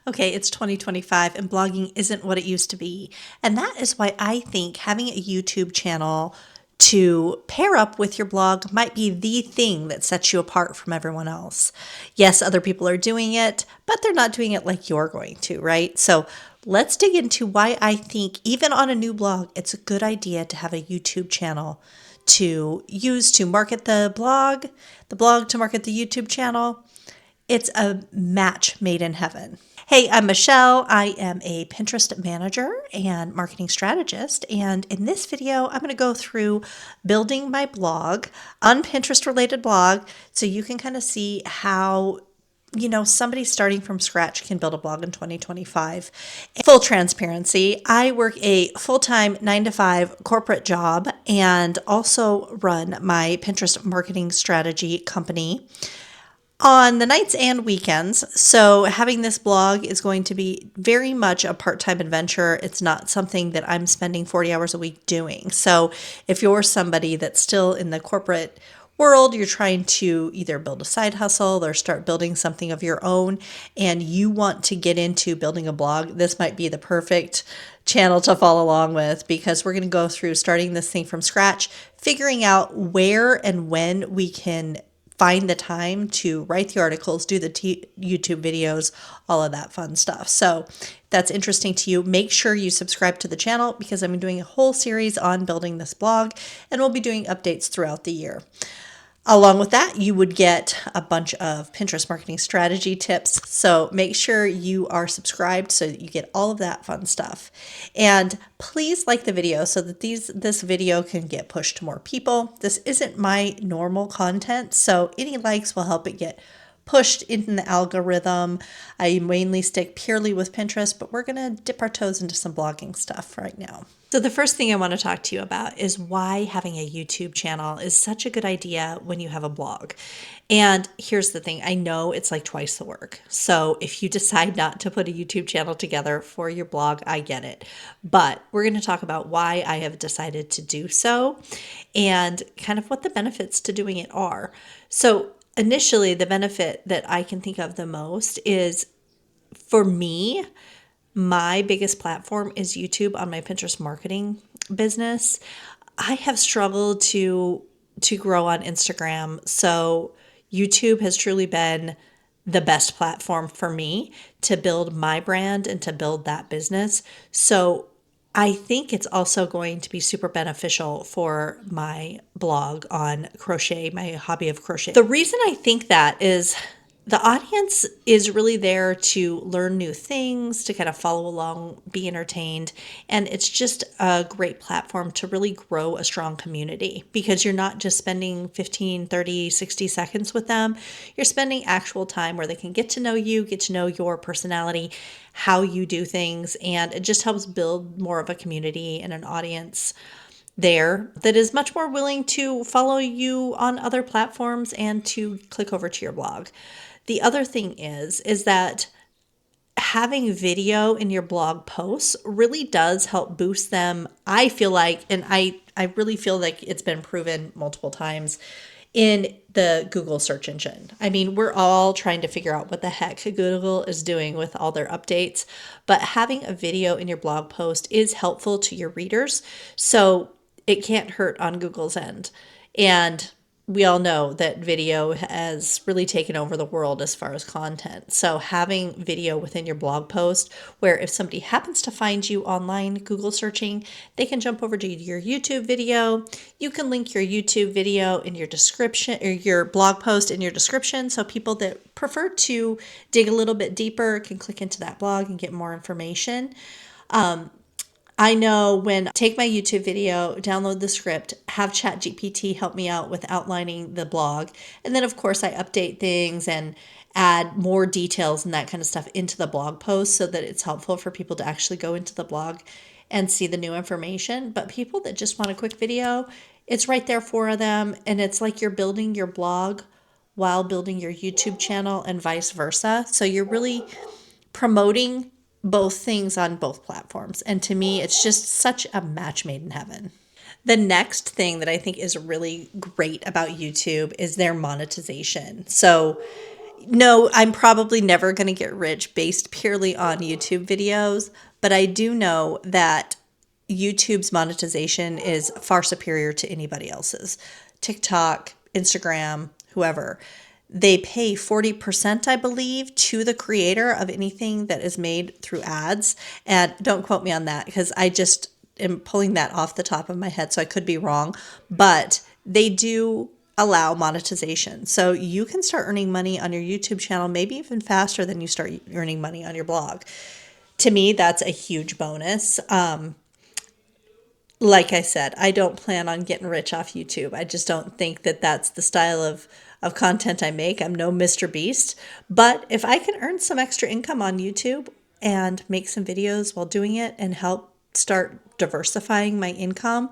Okay, it's 2025 and blogging isn't what it used to be. And that is why I think having a YouTube channel to pair up with your blog might be the thing that sets you apart from everyone else. Yes, other people are doing it, but they're not doing it like you're going to, right? So let's dig into why I think, even on a new blog, it's a good idea to have a YouTube channel to use to market the blog to market the YouTube channel. It's a match made in heaven. Hey, I'm Michelle. I am a Pinterest manager and marketing strategist. And in this video, I'm going to go through building my blog, Pinterest related blog, so you can kind of see how somebody starting from scratch can build a blog in 2025. Full transparency, I work a full-time 9 to 5 corporate job and also run my Pinterest marketing strategy company on the nights and weekends. So having this blog is going to be very much a part-time adventure. It's not something that I'm spending 40 hours a week doing. So if you're somebody that's still in the corporate world, you're trying to either build a side hustle or start building something of your own, and you want to get into building a blog, this might be the perfect channel to follow along with, because we're going to go through starting this thing from scratch, figuring out where and when we can find the time to write the articles, do the YouTube videos, all of that fun stuff. So if that's interesting to you, make sure you subscribe to the channel, because I'm doing a whole series on building this blog, and we'll be doing updates throughout the year. Along with that, you would get a bunch of Pinterest marketing strategy tips. So make sure you are subscribed so that you get all of that fun stuff. And please like the video so that this video can get pushed to more people. This isn't my normal content, so any likes will help it get pushed into the algorithm. I mainly stick purely with Pinterest, but we're going to dip our toes into some blogging stuff right now. So the first thing I want to talk to you about is why having a YouTube channel is such a good idea when you have a blog. And here's the thing, I know it's like twice the work. So if you decide not to put a YouTube channel together for your blog, I get it. But we're going to talk about why I have decided to do so and kind of what the benefits to doing it are. So initially, the benefit that I can think of the most is, for me, my biggest platform is YouTube on my Pinterest marketing business. I have struggled to grow on Instagram, so YouTube has truly been the best platform for me to build my brand and to build that business. So I think it's also going to be super beneficial for my blog on crochet, my hobby of crochet. The reason I think that is the audience is really there to learn new things, to kind of follow along, be entertained. And it's just a great platform to really grow a strong community, because you're not just spending 15, 30, 60 seconds with them. You're spending actual time where they can get to know you, get to know your personality, how you do things. And it just helps build more of a community and an audience there that is much more willing to follow you on other platforms and to click over to your blog. The other thing is that having video in your blog posts really does help boost them. I feel like, and I really feel like it's been proven multiple times in the Google search engine. I mean, we're all trying to figure out what the heck Google is doing with all their updates, but having a video in your blog post is helpful to your readers. So it can't hurt on Google's end. And we all know that video has really taken over the world as far as content. So having video within your blog post, where if somebody happens to find you online Google searching, they can jump over to your YouTube video. You can link your YouTube video in your description, or your blog post in your description, so people that prefer to dig a little bit deeper can click into that blog and get more information. I know when I take my YouTube video, download the script, have ChatGPT help me out with outlining the blog. And then, of course, I update things and add more details and that kind of stuff into the blog post so that it's helpful for people to actually go into the blog and see the new information. But people that just want a quick video, it's right there for them. And it's like you're building your blog while building your YouTube channel and vice versa. So you're really promoting both things on both platforms. And to me, it's just such a match made in heaven. The next thing that I think is really great about YouTube is their monetization. So No, I'm probably never going to get rich based purely on YouTube videos, but I do know that YouTube's monetization is far superior to anybody else's. TikTok, Instagram, whoever. They pay 40%, I believe, to the creator of anything that is made through ads. And don't quote me on that because I just am pulling that off the top of my head, so I could be wrong. But they do allow monetization. So you can start earning money on your YouTube channel, maybe even faster than you start earning money on your blog. To me, that's a huge bonus. Like I said, I don't plan on getting rich off YouTube. I just don't think that that's the style of content I make. I'm no Mr. Beast. But if I can earn some extra income on YouTube and make some videos while doing it and help start diversifying my income,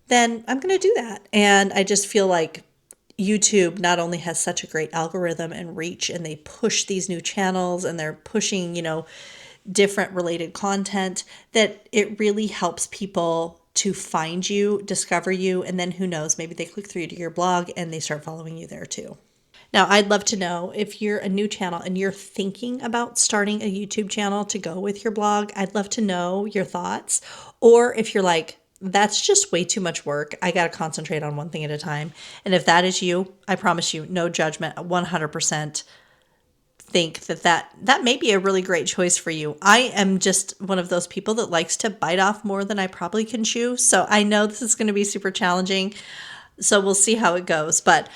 then I'm going to do that. And I just feel like YouTube not only has such a great algorithm and reach, and they push these new channels and they're pushing, different related content, that it really helps people to find you, discover you, and then who knows, maybe they click through to your blog and they start following you there too. Now, I'd love to know if you're a new channel and you're thinking about starting a YouTube channel to go with your blog. I'd love to know your thoughts. Or if you're like, that's just way too much work, I got to concentrate on one thing at a time. And if that is you, I promise you, no judgment, 100% think that may be a really great choice for you. I am just one of those people that likes to bite off more than I probably can chew. So I know this is going to be super challenging. So we'll see how it goes. But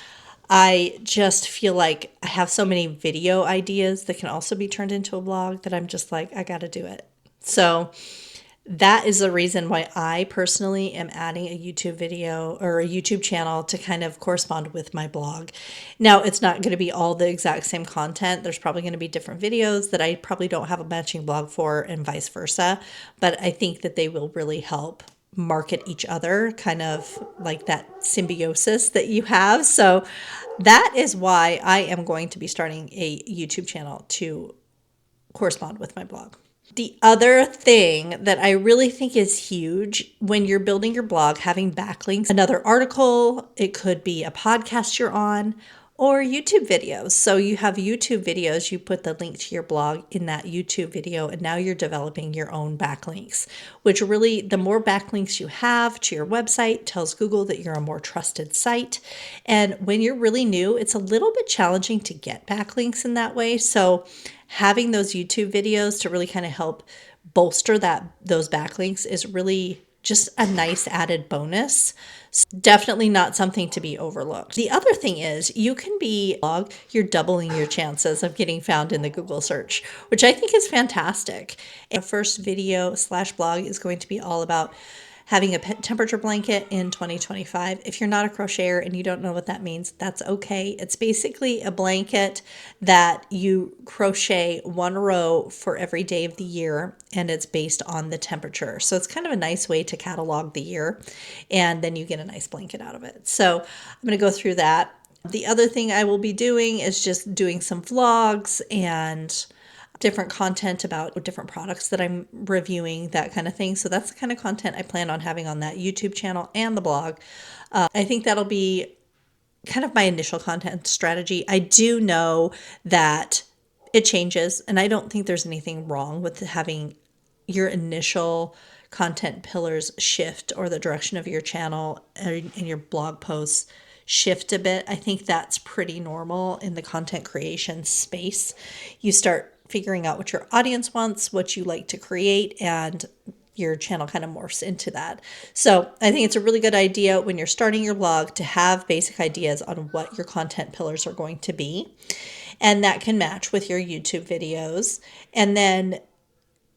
I just feel like I have so many video ideas that can also be turned into a blog that I'm just like, I got to do it. So that is the reason why I personally am adding a YouTube video or a YouTube channel to kind of correspond with my blog. Now, it's not going to be all the exact same content. There's probably going to be different videos that I probably don't have a matching blog for and vice versa. But I think that they will really help market each other, kind of like that symbiosis that you have. So that is why I am going to be starting a YouTube channel to correspond with my blog. The other thing that I really think is huge when you're building your blog, having backlinks, another article, it could be a podcast you're on, or YouTube videos. So you have YouTube videos, you put the link to your blog in that YouTube video, and now you're developing your own backlinks, which really, the more backlinks you have to your website tells Google that you're a more trusted site. And when you're really new, it's a little bit challenging to get backlinks in that way. So having those YouTube videos to really kind of help bolster those backlinks is really just a nice added bonus. Definitely not something to be overlooked. The other thing is you're doubling your chances of getting found in the Google search, which I think is fantastic. And the first video/blog is going to be all about having a temperature blanket in 2025. If you're not a crocheter and you don't know what that means, that's okay. It's basically a blanket that you crochet one row for every day of the year, and it's based on the temperature. So it's kind of a nice way to catalog the year, and then you get a nice blanket out of it. So I'm going to go through that. The other thing I will be doing is just doing some vlogs and different content about different products that I'm reviewing, that kind of thing. So that's the kind of content I plan on having on that YouTube channel and the blog. I think that'll be kind of my initial content strategy. I do know that it changes, and I don't think there's anything wrong with having your initial content pillars shift, or the direction of your channel and your blog posts shift a bit. I think that's pretty normal in the content creation space. You start figuring out what your audience wants, what you like to create, and your channel kind of morphs into that. So I think it's a really good idea when you're starting your blog to have basic ideas on what your content pillars are going to be. And that can match with your YouTube videos. And then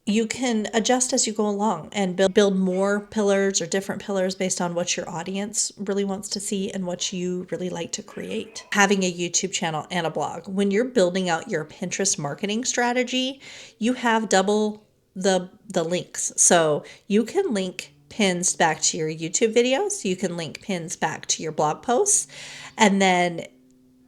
you can adjust as you go along and build more pillars or different pillars based on what your audience really wants to see and what you really like to create. Having a YouTube channel and a blog, when you're building out your Pinterest marketing strategy, you have double the links. So you can link pins back to your YouTube videos, you can link pins back to your blog posts, and then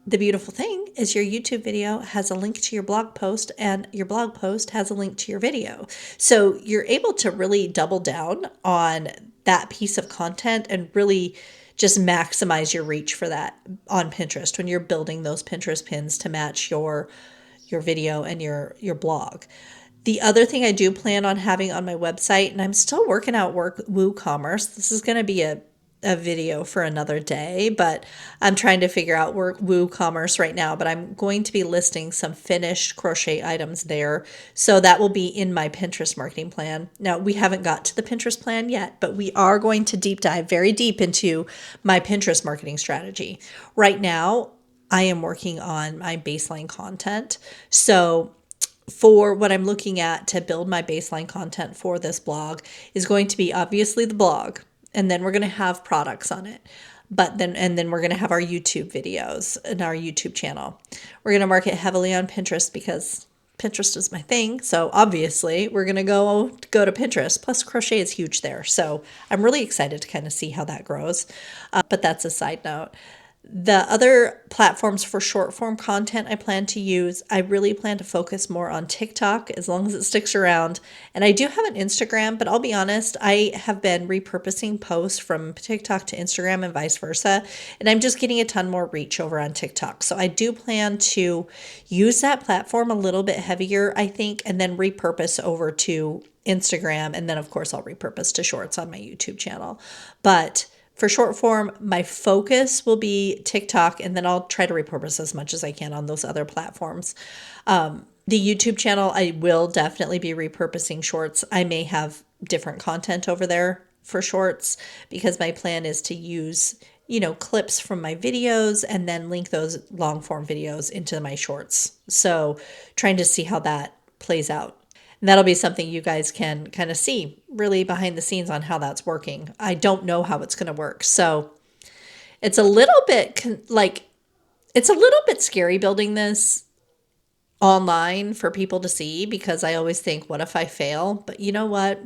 the beautiful thing is your YouTube video has a link to your blog post, and your blog post has a link to your video. So you're able to really double down on that piece of content and really just maximize your reach for that on Pinterest when you're building those Pinterest pins to match your video and your blog. The other thing I do plan on having on my website, and I'm still working out WooCommerce. This is going to be a video for another day, but I'm trying to figure out WooCommerce right now, but I'm going to be listing some finished crochet items there. So that will be in my Pinterest marketing plan. Now, we haven't got to the Pinterest plan yet, but we are going to deep dive very deep into my Pinterest marketing strategy. Right now, I am working on my baseline content. So for what I'm looking at to build my baseline content for this blog is going to be obviously the blog, and then we're going to have products on it. And then we're going to have our YouTube videos and our YouTube channel. We're going to market heavily on Pinterest because Pinterest is my thing. So obviously we're going to go to Pinterest. Plus crochet is huge there. So I'm really excited to kind of see how that grows. But that's a side note. The other platforms for short form content I plan to use, I really plan to focus more on TikTok as long as it sticks around. And I do have an Instagram, but I'll be honest, I have been repurposing posts from TikTok to Instagram and vice versa. And I'm just getting a ton more reach over on TikTok. So I do plan to use that platform a little bit heavier, I think, and then repurpose over to Instagram. And then, of course, I'll repurpose to shorts on my YouTube channel. But for short form, my focus will be TikTok, and then I'll try to repurpose as much as I can on those other platforms. The YouTube channel, I will definitely be repurposing shorts. I may have different content over there for shorts because my plan is to use, clips from my videos and then link those long form videos into my shorts. So trying to see how that plays out. And that'll be something you guys can kind of see really behind the scenes on how that's working. I don't know how it's going to work. So it's a little bit scary building this online for people to see because I always think, what if I fail? But you know what?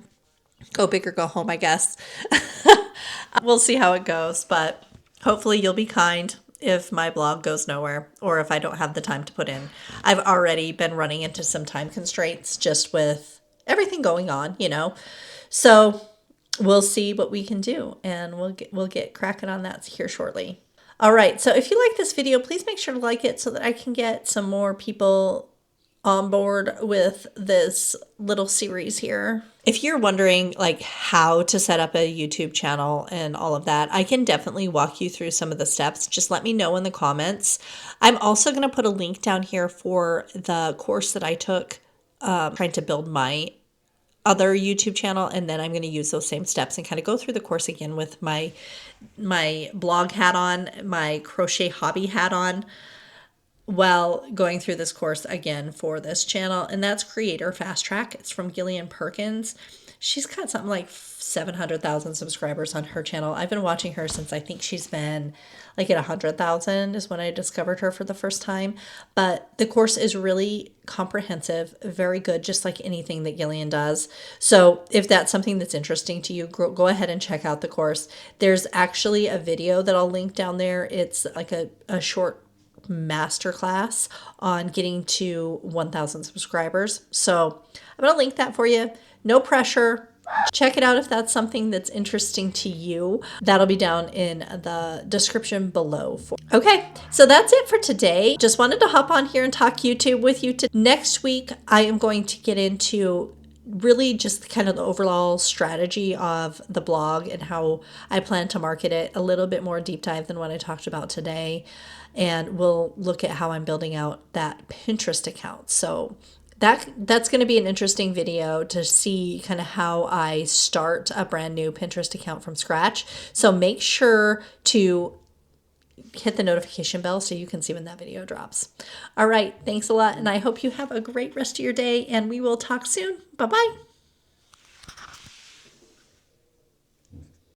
Go big or go home, I guess. We'll see how it goes, but hopefully you'll be kind if my blog goes nowhere or if I don't have the time to put in. I've already been running into some time constraints just with everything going on, So we'll see what we can do, and we'll get cracking on that here shortly. All right, so if you like this video, please make sure to like it so that I can get some more people on board with this little series here. If you're wondering how to set up a YouTube channel and all of that, I can definitely walk you through some of the steps. Just let me know in the comments. I'm also going to put a link down here for the course that I took trying to build my other YouTube channel, and then I'm going to use those same steps and kind of go through the course again with my blog hat on, my crochet hobby hat on, while going through this course again for this channel. And that's Creator Fast Track. It's from Gillian Perkins. She's got something like 700,000 subscribers on her channel. I've been watching her since I think she's been at 100,000 is when I discovered her for the first time. But the course is really comprehensive, very good, just like anything that Gillian does. So if that's something that's interesting to you, go ahead and check out the course. There's actually a video that I'll link down there. It's like a short masterclass on getting to 1,000 subscribers. So I'm going to link that for you. No pressure. Check it out if that's something that's interesting to you. That'll be down in the description below. Okay, so that's it for today. Just wanted to hop on here and talk YouTube with you. Next week, I am going to get into really just kind of the overall strategy of the blog and how I plan to market it, a little bit more deep dive than what I talked about today. And we'll look at how I'm building out that Pinterest account. So that's going to be an interesting video to see kind of how I start a brand new Pinterest account from scratch. So make sure to hit the notification bell so you can see when that video drops. All right, thanks a lot, and I hope you have a great rest of your day, and we will talk soon. Bye-bye.